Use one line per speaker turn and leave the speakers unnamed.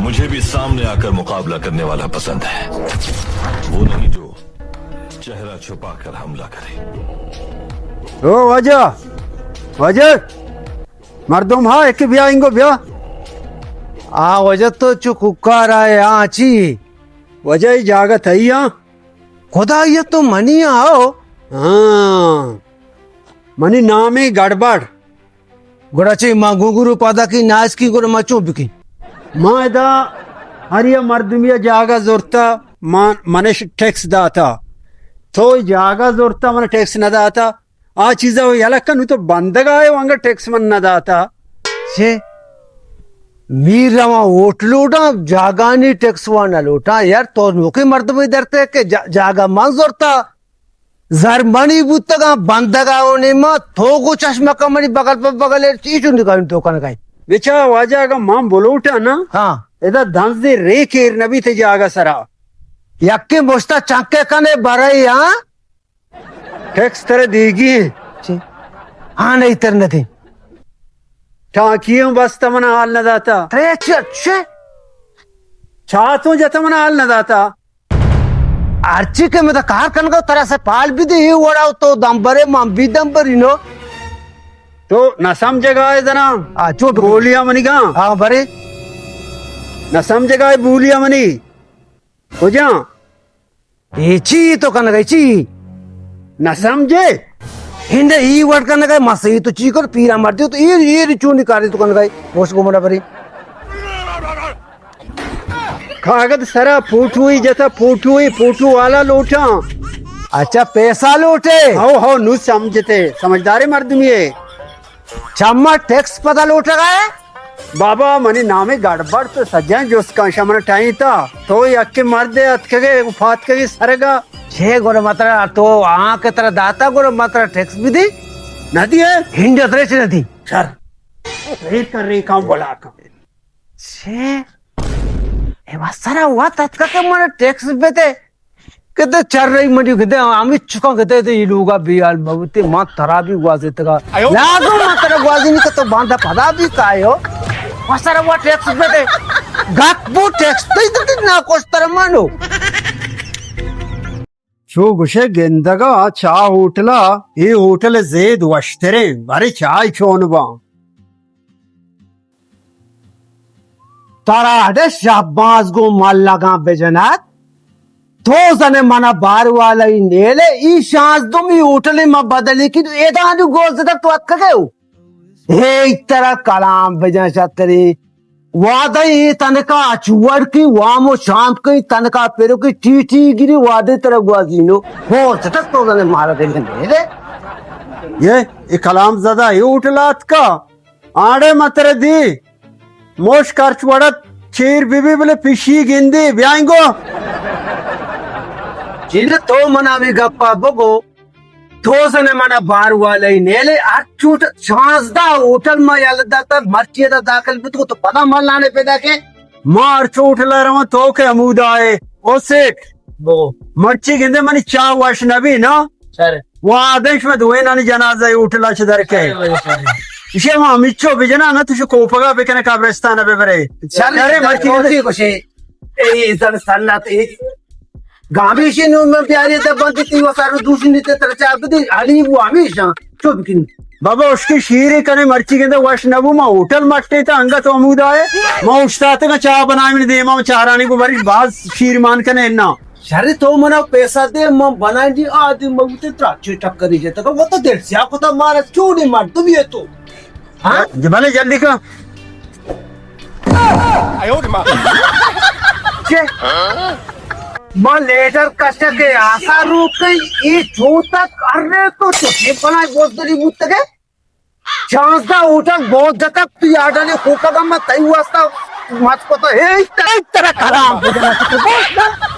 मुझे भी सामने आकर मुकाबला करने वाला पसंद है, वो नहीं जो चेहरा छुपाकर हमला करे।
ओ वजह वजह मर्दुम हाँ एक ब्याह इंगो ब्याह
आ वजह तो चुकुका रहा है आची
वजह ही जागत है यहाँ
खुदा ये तो मनी आओ
हाँ मनी नाम ही गड़बड़
गुड़ाची माँ गुगुरु पादा की नाच की गुरु मचो बिकी
माँ इदा हरिया मर्दुमिया जागा जोरता मनेश टैक्स दाता तो जागा जोरता मन टैक्स न दाता आ चीज़ा वो यलक्कन तो बंदगा है वंगा टैक्स मन न दाता
छे मीर रवा वोट लोटा जागा नहीं टैक्स वाना लोटा यार तो नोके मर्द में डरते के जागा मांग जोरता जर्मनी बुतगा बंदगा होने में थोगो चश्मा कमरी बगल पर बगल चीजू निकाल तो कन गई
बेचा वाजागा मां बोलोटा ना
हाँ
इदा धंस दे रे केर नबी थे जागा सरा
यक्के मोस्ता चाके कने बरई हाँ
टैक्स तरह देगी
हाँ नहीं तर नहीं
ठाकियों बस तमना हाल न दाता
अच्छे
छातों जतमना हाल न दाता
आर्ची के में तो कार कन को तरह से पाल भी दे ही वड़ा तो दंबरे मां भी दंबरी नो
तो न समझेगा है जना
आ चोट
बोलिया मनी का
हाँ बरे
न समझेगा है बोलिया मनी हो जा
ची तो कन गई ची
न समझे
हिंदे ई वर्ड कन गई मसई तो ची कर पीरा मारती तो ये चू निकाली तो कन गई होश को मना बरी
कागज सरा फूटुई जैसा फूटू वाला लोटा
अच्छा पैसा लौटे
हो नु समझते समझदारे मर्द में
चम्मा टैक्स पता लौट गए
बाबा मनी नामे गड़बड़ तो सज्जा जो उसका शमन टाइम था तो यक्के मर्द अतके फात के सरगा
छे गोरे मात्रा तो आ के तरह दाता गोरे मात्रा टैक्स भी दी
नदी है
हिंदे तरह से नदी
सर रेट कर रही काम बोला का
छे ए वासरा हुआ तत्का के मन टैक्स बेते कहते चल रही मडी कहते अमित चुका कहते थे ये लोगा बियाल बहुते मां तरा भी गुआजे तका लागो मां तरा गुआजे नहीं तो बांधा पदा भी कायो वासरा हुआ टैक्स बेते गाकबो टैक्स तो ना कोस तरह मानो
शो गुशे गेंदगा चा होटला ये होटल जेद वश्तरे बारे चाय छोनबा
तारा हटे शाबाश गो माल लगा बेजनात तो जने मना बार वाला ही नेले ई शांस तुम ही होटले में बदली की तो एदा जो गोल से तक तो अटक गए हो हे इतना कलाम बेजना चातरी वादा ये तनका चुवर की वामो शांत की तनका पेरो की टीटी गिरी वादे तरह गुआजीनो हो तक तो जने मारा दे नेले
ये कलाम ज्यादा ये होटलात का आड़े मतरे दी मोश खर्च वड़त चीर बीबी बोले पिशी गिंदी ब्यांगो
जिन तो मना भी गप्पा बगो तो सने मना बार वाले ही नेले अचूट चांस दा होटल में याल दाता मर्ची दा दाखल भी तो पता मल लाने पैदा के
मार चोट ला रहा तो के अमूदा है ओ सेठ
वो
मर्ची गिंदे मनी चा वर्ष नबी ना
सर
वो आदेश में दुए ना जनाजा ये होटला छदर के इसे वहाँ मिच्चो बिजना ना तुझे कोपगा बेकने काब्रिस्तान पे बरे
अरे मर्ची को से ए इधर सन्नत एक गांवी से नो में प्यारे तब बनती थी वो सारे दूसरी नीचे तरह से आप दी अली वो हमेशा चुप किन
बाबा उसकी शीरे कने मर्ची गिंदे वर्ष नबू मा होटल मट्टे था अंगा तो अमूदा है माँ उस्ताद का चाह बनाए में दे माँ चारानी को बड़ी बात शीर मान कने ना
शरी तो मना पैसा दे मैं बनाई दी आदि मगुते त्राचे टक्कर ही जाता वो तो देर से आपको तो मारा चूड़ी मार तुम ये तो हाँ
जमाने जल्दी का
मां लेटर कष्ट के आशा रूप के ये छोटा करने तो तुझे बनाए बहुत बड़ी मुद्दे के चांस दा उठक बहुत जतक तू याद ने होका का मत तय हुआ था मत को तो हे तरह खराब हो जाना